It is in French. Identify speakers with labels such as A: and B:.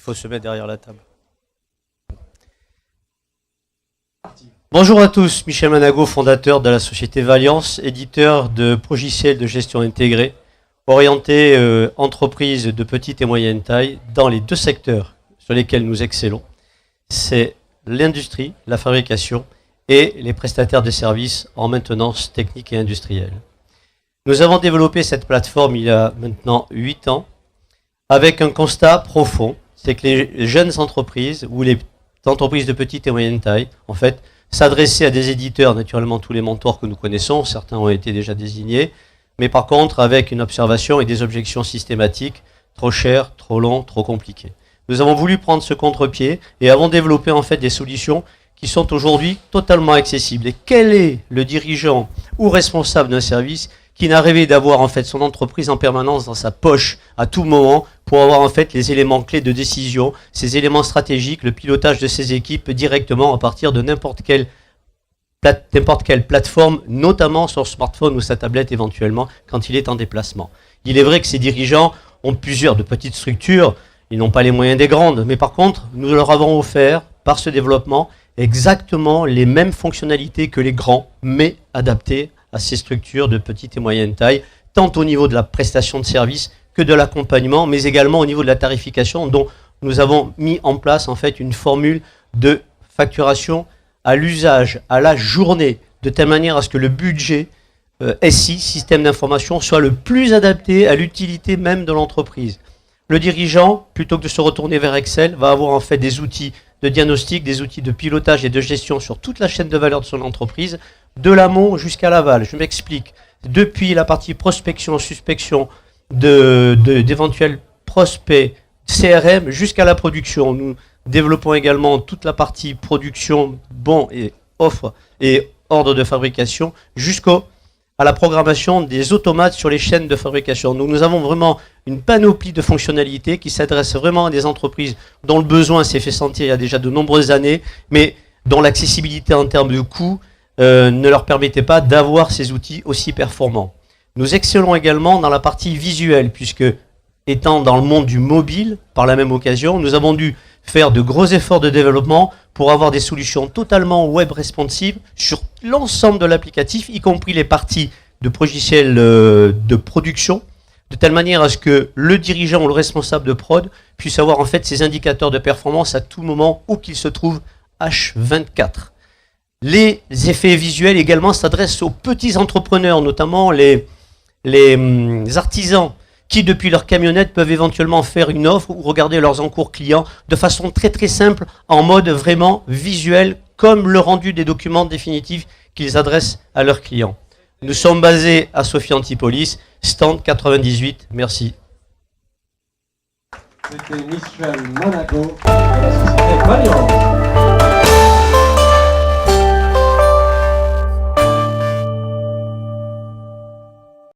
A: faut se mettre derrière la table. Bonjour à tous, Michel Manago, fondateur de la société Valiance, éditeur de logiciels de gestion intégrée, orienté entreprise de petite et moyenne taille dans les deux secteurs sur lesquels nous excellons. C'est l'industrie, la fabrication et les prestataires de services en maintenance technique et industrielle. Nous avons développé cette plateforme il y a maintenant 8 ans avec un constat profond, c'est que les jeunes entreprises ou les entreprises de petite et moyenne taille, en fait, s'adressaient à des éditeurs, naturellement tous les mentors que nous connaissons, certains ont été déjà désignés, mais par contre avec une observation et des objections systématiques, trop cher, trop long, trop compliqué. Nous avons voulu prendre ce contre-pied et avons développé en fait des solutions qui sont aujourd'hui totalement accessibles. Et quel est le dirigeant ou responsable d'un service qui n'a rêvé d'avoir en fait son entreprise en permanence dans sa poche à tout moment pour avoir en fait les éléments clés de décision, ces éléments stratégiques, le pilotage de ses équipes directement à partir de n'importe quelle plateforme, notamment sur smartphone ou sa tablette éventuellement quand il est en déplacement. Il est vrai que ces dirigeants ont plusieurs de petites structures, ils n'ont pas les moyens des grandes, mais par contre, nous leur avons offert par ce développement exactement les mêmes fonctionnalités que les grands, mais adaptées à ces structures de petite et moyenne taille, tant au niveau de la prestation de services que de l'accompagnement, mais également au niveau de la tarification, dont nous avons mis en place en fait une formule de facturation à l'usage, à la journée, de telle manière à ce que le budget SI, système d'information, soit le plus adapté à l'utilité même de l'entreprise. Le dirigeant, plutôt que de se retourner vers Excel, va avoir en fait des outils de diagnostic, des outils de pilotage et de gestion sur toute la chaîne de valeur de son entreprise, de l'amont jusqu'à l'aval. Je m'explique. Depuis la partie prospection, suspicion d'éventuels prospects, CRM, jusqu'à la production. Nous développons également toute la partie production, bons et offres et ordre de fabrication, jusqu'à la programmation des automates sur les chaînes de fabrication. Donc nous avons vraiment une panoplie de fonctionnalités qui s'adressent vraiment à des entreprises dont le besoin s'est fait sentir il y a déjà de nombreuses années, mais dont l'accessibilité en termes de coûts ne leur permettait pas d'avoir ces outils aussi performants. Nous excellons également dans la partie visuelle, puisque étant dans le monde du mobile, par la même occasion, nous avons dû faire de gros efforts de développement pour avoir des solutions totalement web responsives sur l'ensemble de l'applicatif, y compris les parties de logiciels de production, de telle manière à ce que le dirigeant ou le responsable de prod puisse avoir en fait ses indicateurs de performance à tout moment où qu'il se trouve H24. Les effets visuels également s'adressent aux petits entrepreneurs, notamment les artisans qui, depuis leur camionnette, peuvent éventuellement faire une offre ou regarder leurs encours clients de façon très très simple, en mode vraiment visuel, comme le rendu des documents définitifs qu'ils adressent à leurs clients. Nous sommes basés à Sophia Antipolis, stand 98. Merci.
B: C'était Michel Manago de la société Valiance.